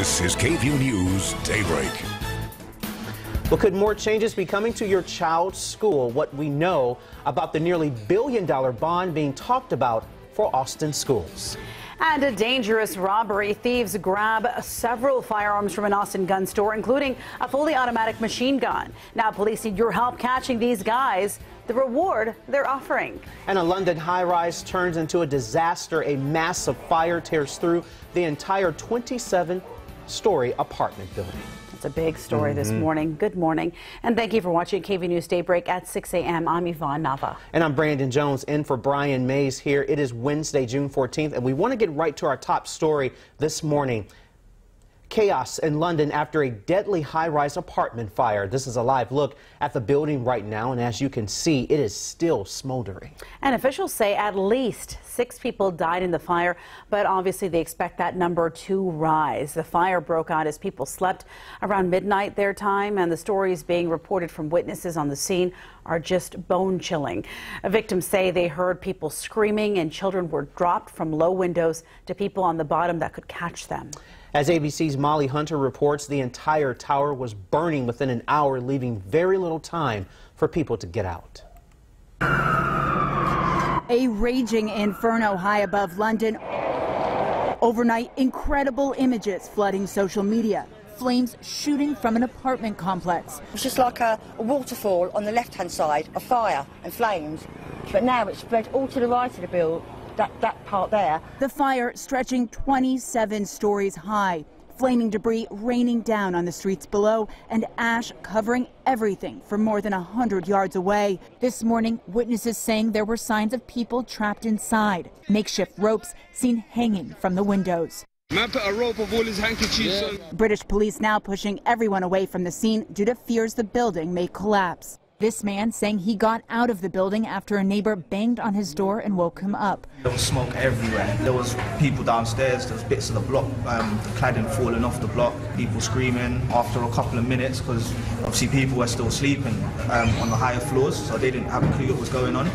This is KVUE News Daybreak. Well, could more changes be coming to your child's school? What we know about the nearly billion-dollar bond being talked about for Austin schools. And a dangerous robbery. Thieves grab several firearms from an Austin gun store, including a fully automatic machine gun. Now police need your help catching these guys. The reward they're offering. And a London high-rise turns into a disaster. A massive fire tears through the entire 27-story apartment building. It's a big story this morning. Good morning, and thank you for watching KVUE News Daybreak at 6 a.m. I'm Yvonne Nava. And I'm Brandon Jones, in for Brian Mays here. It is Wednesday, June 14th, and we want to get right to our top story this morning. Chaos in London after a deadly high-rise apartment fire. This is a live look at the building right now, and as you can see, it is still smoldering. And officials say at least 6 people died in the fire, but obviously they expect that number to rise. The fire broke out as people slept around midnight their time, and the stories being reported from witnesses on the scene are just bone-chilling. Victims say they heard people screaming, and children were dropped from low windows to people on the bottom that could catch them. As ABC's Molly Hunter reports, the entire tower was burning within an hour, leaving very little time for people to get out. A raging inferno high above London. Overnight, incredible images flooding social media. Flames shooting from an apartment complex. It's just like a waterfall on the left-hand side of fire and flames, but now it's spread all to the right of the building. That part there. The fire stretching 27 stories high, flaming debris raining down on the streets below, and ash covering everything for more than 100 yards away. This morning, witnesses saying there were signs of people trapped inside. Makeshift ropes seen hanging from the windows. Man put a rope of all his handkerchiefs on. British police now pushing everyone away from the scene due to fears the building may collapse. This man saying he got out of the building after a neighbor banged on his door and woke him up. There was smoke everywhere. There was people downstairs, there was bits of the block, cladding falling off the block, people screaming after a couple of minutes because obviously people were still sleeping on the higher floors, so they didn't have a clue what was going on.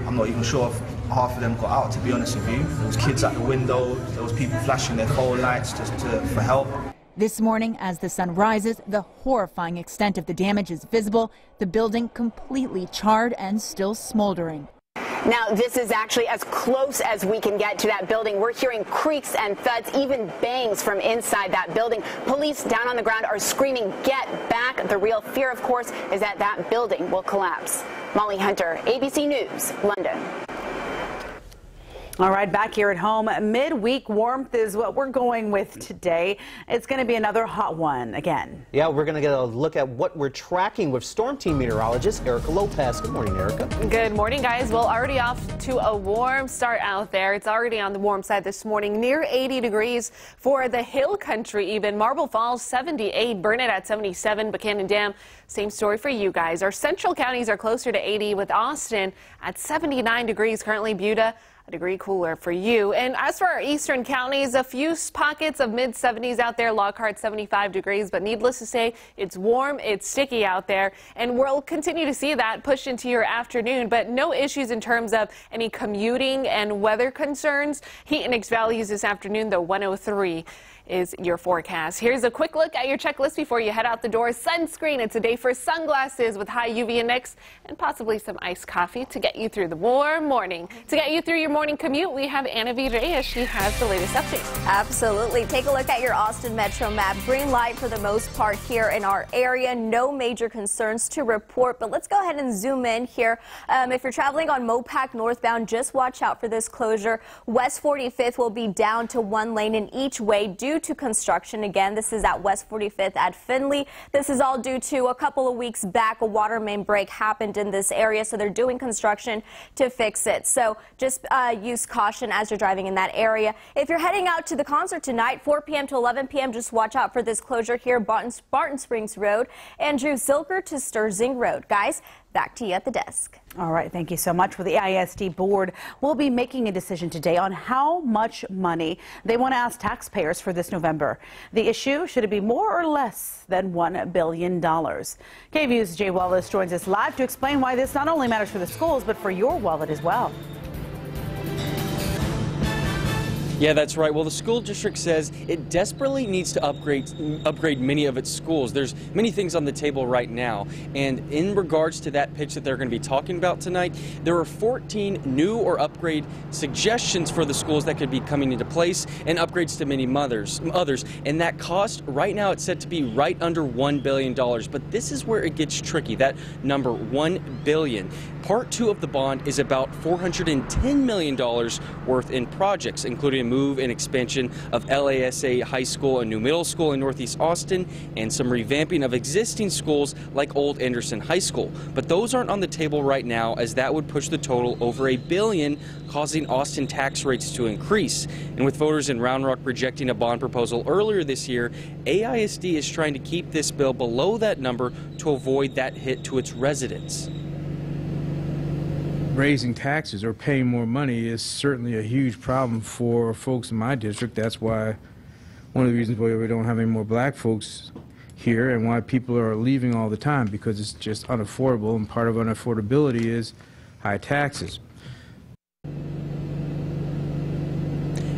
I'm not even sure if half of them got out, to be honest with you. There was kids at the window, there was people flashing their phone lights just for help. This morning, as the sun rises, the horrifying extent of the damage is visible. The building completely charred and still smoldering. Now, this is actually as close as we can get to that building. We're hearing creaks and thuds, even bangs from inside that building. Police down on the ground are screaming, "Get back!" The real fear, of course, is that that building will collapse. Molly Hunter, ABC News, London. All right, back here at home, midweek warmth is what we're going with today. It's going to be another hot one again. Yeah, we're going to get a look at what we're tracking with Storm Team meteorologist Erica Lopez. Good morning, Erica. Good morning, guys. Well, already off to a warm start out there. It's already on the warm side this morning, near 80 degrees for the hill country even. Marble Falls, 78, Burnett at 77, Buchanan Dam, same story for you guys. Our central counties are closer to 80 with Austin at 79 degrees, currently Buda a degree cooler for you. And as for our eastern counties, a few pockets of mid-70s out there. Lockhart 75 degrees, but needless to say, it's warm, it's sticky out there, and we'll continue to see that push into your afternoon, but no issues in terms of any commuting and weather concerns. Heat index values this afternoon, though, 103 is your forecast. Here's a quick look at your checklist before you head out the door. Sunscreen, it's a day for sunglasses with high UV index and possibly some iced coffee to get you through the warm morning. To get you through your morning commute, we have Anna V. Reyes. She has the latest updates. Absolutely. Take a look at your Austin Metro map. Green light for the most part here in our area. No major concerns to report, but let's go ahead and zoom in here. If you're traveling on Mopac northbound, just watch out for this closure. West 45th will be down to 1 lane in each way due to construction. Again, this is at West 45th at Finley. This is all due to a couple of weeks back a water main break happened in this area, so they're doing construction to fix it. So just use caution as you're driving in that area. If you're heading out to the concert tonight, 4 p.m. to 11 p.m., just watch out for this closure here, Barton Springs Road and Drew Silker to Sturzing Road. Guys, back to you at the desk. All right, thank you so much. For the ISD board, we'll be making a decision today on how much money they want to ask taxpayers for this November. The issue, should it be more or less than $1 billion? KVUE's Jay Wallace joins us live to explain why this not only matters for the schools, but for your wallet as well. Yeah, that's right. Well, the school district says it desperately needs to upgrade many of its schools. There's many things on the table right now. And in regards to that pitch that they're going to be talking about tonight, there are 14 new or upgrade suggestions for the schools that could be coming into place and upgrades to many others. And that cost right now, it's set to be right under $1 billion. But this is where it gets tricky, that number, $1 billion. Part 2 of the bond is about $410 million worth in projects, including a move and expansion of LASA High School, a new middle school in Northeast Austin, and some revamping of existing schools like Old Anderson High School. But those aren't on the table right now, as that would push the total over $1 billion, causing Austin tax rates to increase. And with voters in Round Rock rejecting a bond proposal earlier this year, AISD is trying to keep this bill below that number to avoid that hit to its residents. Raising taxes or paying more money is certainly a huge problem for folks in my district. That's why one of the reasons why we don't have any more black folks here and why people are leaving all the time, because it's just unaffordable, and part of unaffordability is high taxes.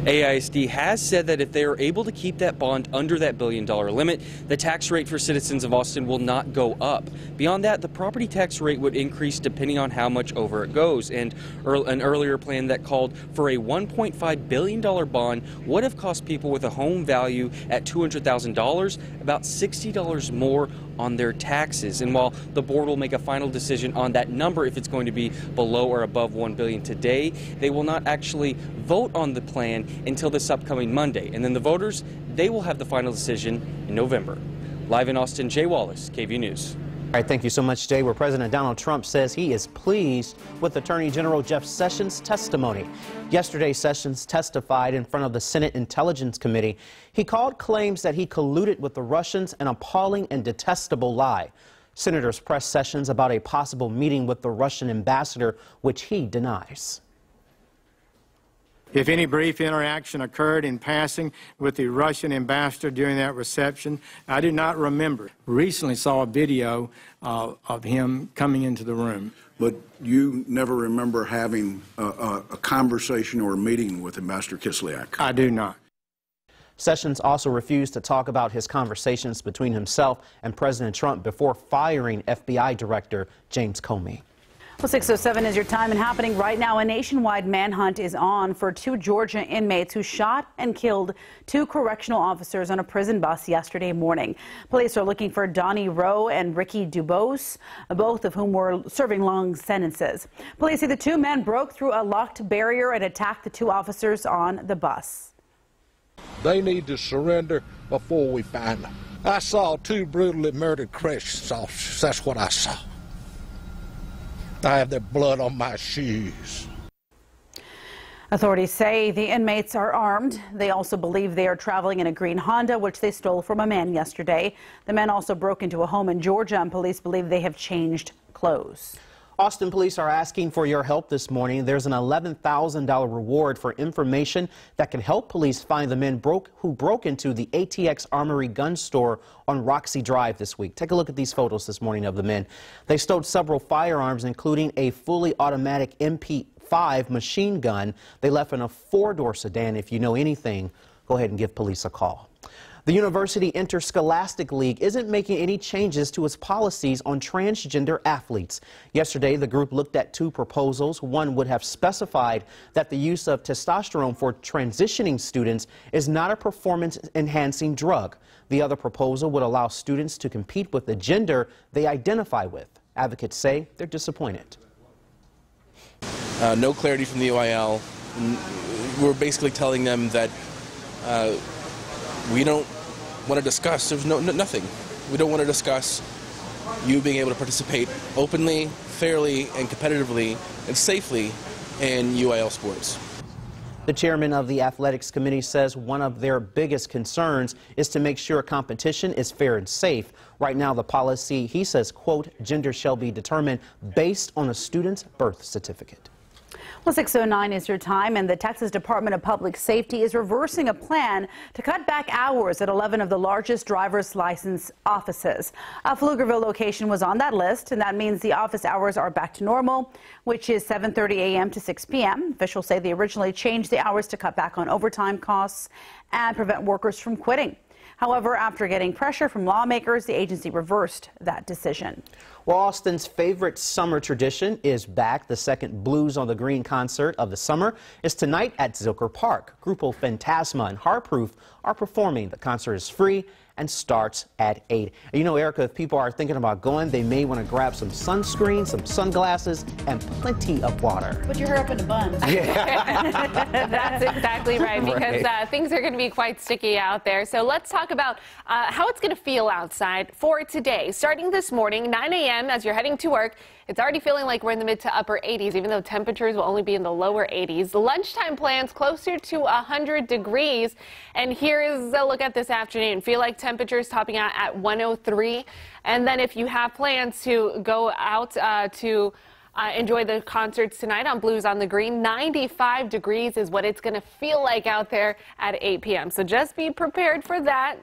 AISD has said that if they are able to keep that bond under that $1 billion limit, the tax rate for citizens of Austin will not go up. Beyond that, the property tax rate would increase depending on how much over it goes. And an earlier plan that called for a $1.5 billion bond would have cost people with a home value at $200,000 about $60 more on their taxes. And while the board will make a final decision on that number, if it's going to be below or above $1 billion today, they will not actually vote on the plan until this upcoming Monday. And then the voters, they will have the final decision in November. Live in Austin, Jay Wallace, KVUE News. All right, thank you so much, Jay. Where President Donald Trump says he is pleased with Attorney General Jeff Sessions' testimony. Yesterday, Sessions testified in front of the Senate Intelligence Committee. He called claims that he colluded with the Russians an appalling and detestable lie. Senators pressed Sessions about a possible meeting with the Russian ambassador, which he denies. If any brief interaction occurred in passing with the Russian ambassador during that reception, I do not remember. Recently saw a video of him coming into the room. But you never remember having a conversation or a meeting with Ambassador Kislyak? I do not. Sessions also refused to talk about his conversations between himself and President Trump before firing FBI Director James Comey. Well, 6:07 is your time, and happening right now, a nationwide manhunt is on for 2 Georgia inmates who shot and killed 2 correctional officers on a prison bus yesterday morning. Police are looking for Donnie Rowe and Ricky Dubose, both of whom were serving long sentences. Police say the 2 men broke through a locked barrier and attacked the 2 officers on the bus. They need to surrender before we find them. I saw 2 brutally murdered corrections officers. That's what I saw. I have their blood on my shoes. Authorities say the inmates are armed. They also believe they are traveling in a green Honda, which they stole from a man yesterday. The men also broke into a home in Georgia, and police believe they have changed clothes. Austin police are asking for your help this morning. There's an $11,000 reward for information that can help police find the men who broke into the ATX Armory gun store on Roxy Drive this week. Take a look at these photos this morning of the men. They stole several firearms, including a fully automatic MP5 machine gun. They left in a 4-door sedan. If you know anything, go ahead and give police a call. The University Interscholastic League isn't making any changes to its policies on transgender athletes. Yesterday, the group looked at 2 proposals. One would have specified that the use of testosterone for transitioning students is not a performance-enhancing drug. The other proposal would allow students to compete with the gender they identify with. Advocates say they're disappointed. No clarity from the UIL. We're basically telling them that we don't want to discuss. There's nothing. We don't want to discuss you being able to participate openly, fairly, and competitively and safely in UIL sports. The chairman of the athletics committee says one of their biggest concerns is to make sure competition is fair and safe. Right now, the policy, he says, quote, gender shall be determined based on a student's birth certificate. Well, 6:09 is your time, and the Texas Department of Public Safety is reversing a plan to cut back hours at 11 of the largest driver's license offices. A Pflugerville location was on that list, and that means the office hours are back to normal, which is 7:30 a.m. to 6 p.m. Officials say they originally changed the hours to cut back on overtime costs and prevent workers from quitting. However, after getting pressure from lawmakers, the agency reversed that decision. Well, Austin's favorite summer tradition is back. The second Blues on the Green concert of the summer is tonight at Zilker Park. Grupo Fantasma and Harproof are performing. The concert is free and starts at 8. You know, Erica, if people are thinking about going, they may want to grab some sunscreen, some sunglasses, and plenty of water. Put your hair up in a bun. Yeah. That's exactly right, because things are going to be quite sticky out there. So let's talk about how it's going to feel outside for today. Starting this morning, 9 a.m. as you're heading to work, it's already feeling like we're in the mid to upper 80s, even though temperatures will only be in the lower 80s. The lunchtime plans closer to 100 degrees. And here is a look at this afternoon. Feel like temperatures topping out at 103. And then if you have plans to go out to enjoy the concerts tonight on Blues on the Green, 95 degrees is what it's going to feel like out there at 8 p.m. So just be prepared for that.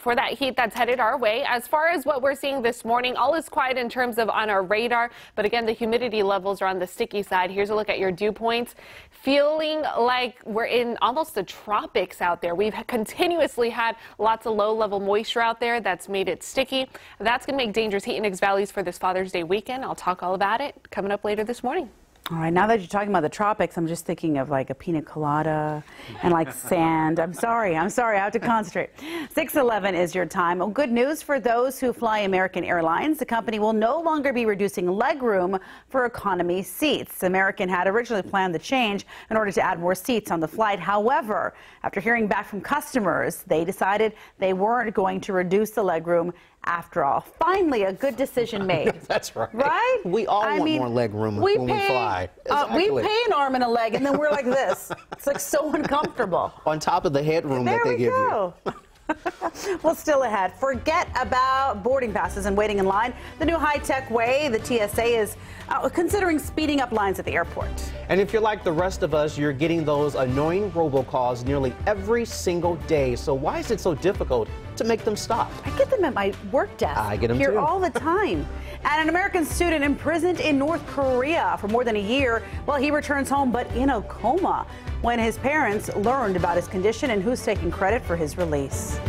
For that heat that's headed our way. As far as what we're seeing this morning, all is quiet in terms of on our radar, but again, the humidity levels are on the sticky side. Here's a look at your dew points. Feeling like we're in almost the tropics out there. We've continuously had lots of low-level moisture out there that's made it sticky. That's going to make dangerous heat index values for this Father's Day weekend. I'll talk all about it coming up later this morning. All right, now that you're talking about the tropics, I'm just thinking of like a pina colada and like sand. I'm sorry, I have to concentrate. 6:11 is your time. Well, good news for those who fly American Airlines. The company will no longer be reducing legroom for economy seats. American had originally planned the change in order to add more seats on the flight. However, after hearing back from customers, they decided they weren't going to reduce the legroom after all. Finally, a good decision made. That's right. Right? We all want more leg room when we fly. We pay an arm and a leg, and then we're like this. It's like so uncomfortable. On top of the headroom that they give you. Well, still ahead. Forget about boarding passes and waiting in line. The new high-tech way, the TSA is considering speeding up lines at the airport. And if you're like the rest of us, you're getting those annoying robocalls nearly every single day. So why is it so difficult to make them stop? I get them at my work desk. I get them here too. all the time. And an American student imprisoned in North Korea for more than a year. Well, he returns home, but in a coma when his parents learned about his condition and who's taking credit for his release.